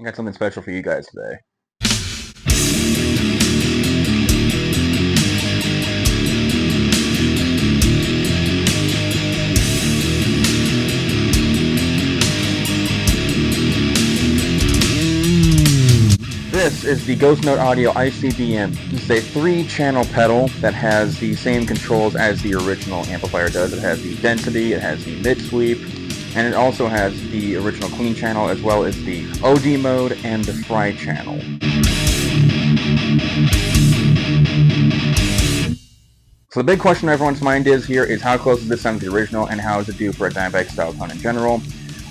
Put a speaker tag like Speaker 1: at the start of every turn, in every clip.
Speaker 1: I got something special for you guys today. This is the Ghost Note Audio ICBM. This is a 3-channel pedal that has the same controls as the original amplifier does. It has the density, it has the mid sweep, and it also has the original clean channel as well as the OD mode and the fry channel. So the big question on everyone's mind is how close does this sound to the original, and how does it do for a Dimebag style tone in general?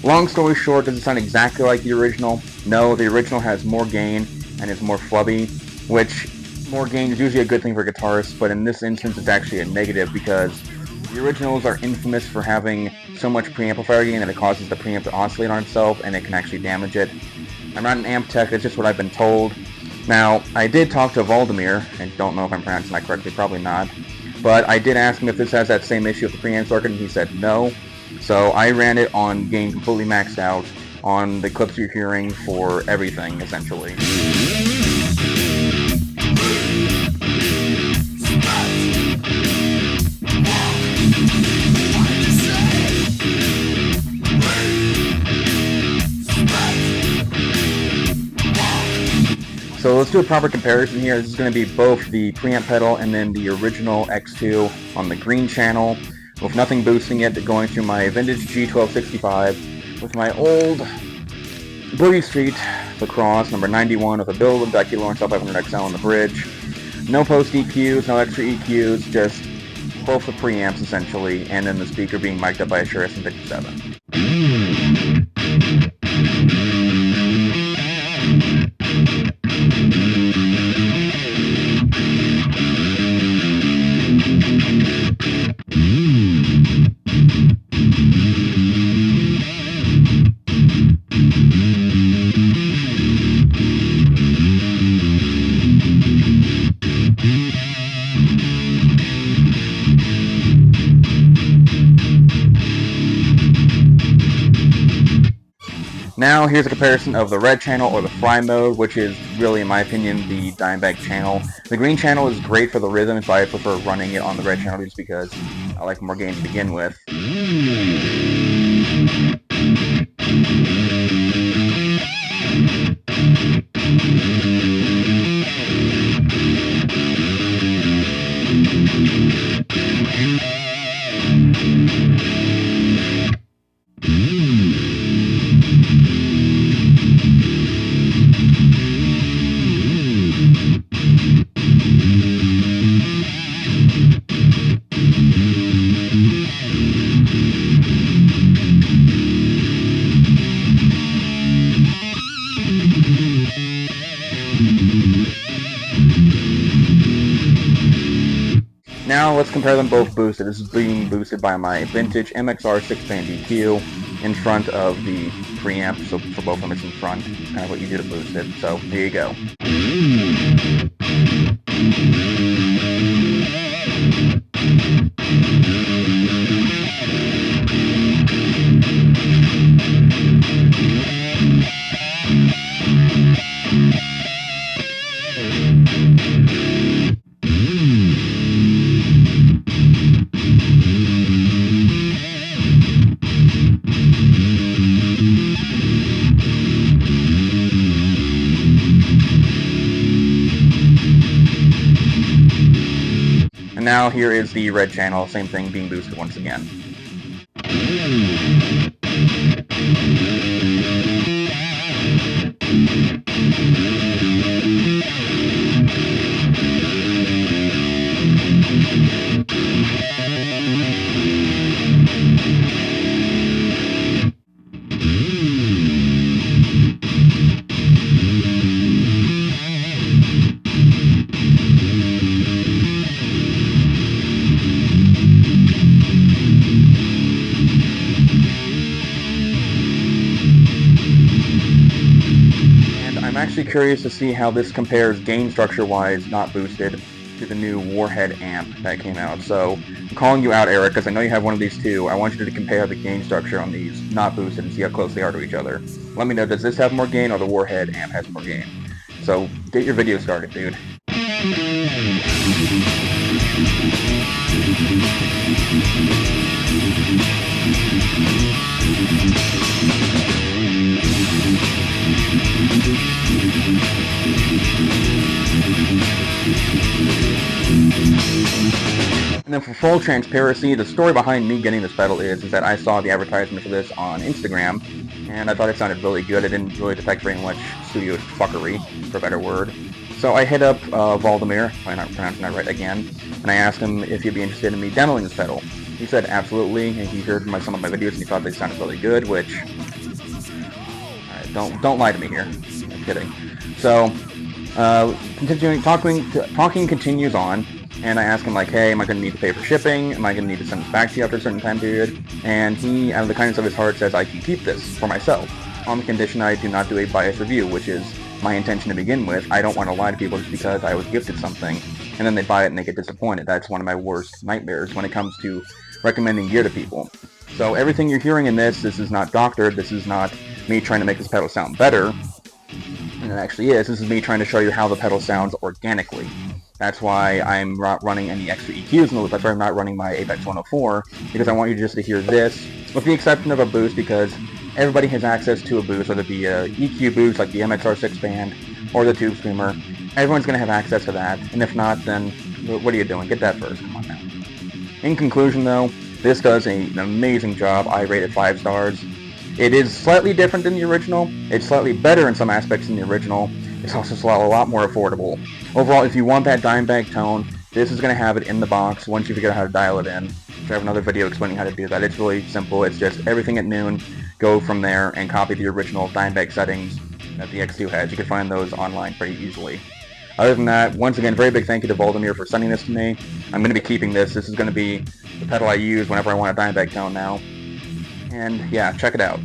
Speaker 1: Long story short, does it sound exactly like the original? No, the original has more gain and is more flubby, which more gain is usually a good thing for guitarists, but in this instance it's actually a negative because the originals are infamous for having so much preamplifier gain that it causes the preamp to oscillate on itself and it can actually damage it. I'm not an amp tech, it's just what I've been told. Now, I did talk to Valdemir, and don't know if I'm pronouncing that correctly, probably not, but I did ask him if this has that same issue with the preamp circuit, and he said no. So I ran it on gain completely maxed out on the clips you're hearing for everything, essentially. So let's do a proper comparison here. This is going to be both the preamp pedal and then the original X2 on the green channel, with nothing boosting it, going through my vintage G1265 with my old Boogie Street LaCrosse number 91 with a build with Becky Lawrence L500XL on the bridge. No post EQs, no extra EQs, just both the preamps essentially, and then the speaker being mic'd up by a Shure SM57. Now here's a comparison of the red channel or the fry mode, which is really, in my opinion, the Dimebag channel. The green channel is great for the rhythm, so I prefer running it on the red channel just because I like more gain to begin with. Now let's compare them both boosted. This is being boosted by my vintage MXR 6-band EQ in front of the preamp, so for both of them it's in front, kind of what you do to boost it, so here you go. And now here is the red channel, same thing being boosted once again. I'm actually curious to see how this compares gain structure-wise, not boosted, to the new Warhead amp that came out. So I'm calling you out, Eric, because I know you have one of these too. I want you to compare the gain structure on these, not boosted, and see how close they are to each other. Let me know, does this have more gain or the Warhead amp has more gain? So, get your video started, dude. And then for full transparency, the story behind me getting this pedal is that I saw the advertisement for this on Instagram, and I thought it sounded really good. It didn't really detect very much studio fuckery, for a better word. So I hit up Valdemir, if I'm not pronouncing that right again, and I asked him if he'd be interested in me demoing this pedal. He said absolutely, and he heard some of my videos and he thought they sounded really good, which... Alright, don't lie to me here. I'm kidding. So, talking continues on, and I asked him, like, hey, am I going to need to pay for shipping? Am I going to need to send this back to you after a certain time period? And he, out of the kindness of his heart, says I can keep this for myself, on the condition I do not do a biased review, which is my intention to begin with. I don't want to lie to people just because I was gifted something, and then they buy it and they get disappointed. That's one of my worst nightmares when it comes to recommending gear to people. So everything you're hearing in this is not doctored. This is not me trying to make this pedal sound better. And it actually is. This is me trying to show you how the pedal sounds organically. That's why I'm not running any extra EQs in the loop. That's why I'm not running my Apex 104, because I want you just to hear this, with the exception of a boost, because everybody has access to a boost, whether it be a EQ boost like the MXR6 band or the Tube Screamer. Everyone's going to have access to that, and if not, then what are you doing? Get that first. Come on now. In conclusion, though, this does an amazing job. I rate it 5 stars. It is slightly different than the original. It's slightly better in some aspects than the original. It's also a lot more affordable. Overall, if you want that dime bag tone, this is going to have it in the box once you figure out how to dial it in. I have another video explaining how to do that. It's really simple. It's just everything at noon, go from there and copy the original dime bag settings that the X2 has. You can find those online pretty easily. Other than that, once again, very big thank you to Valdemir for sending this to me. I'm going to be keeping this. This is going to be the pedal I use whenever I want a dime bag tone now. And yeah, check it out.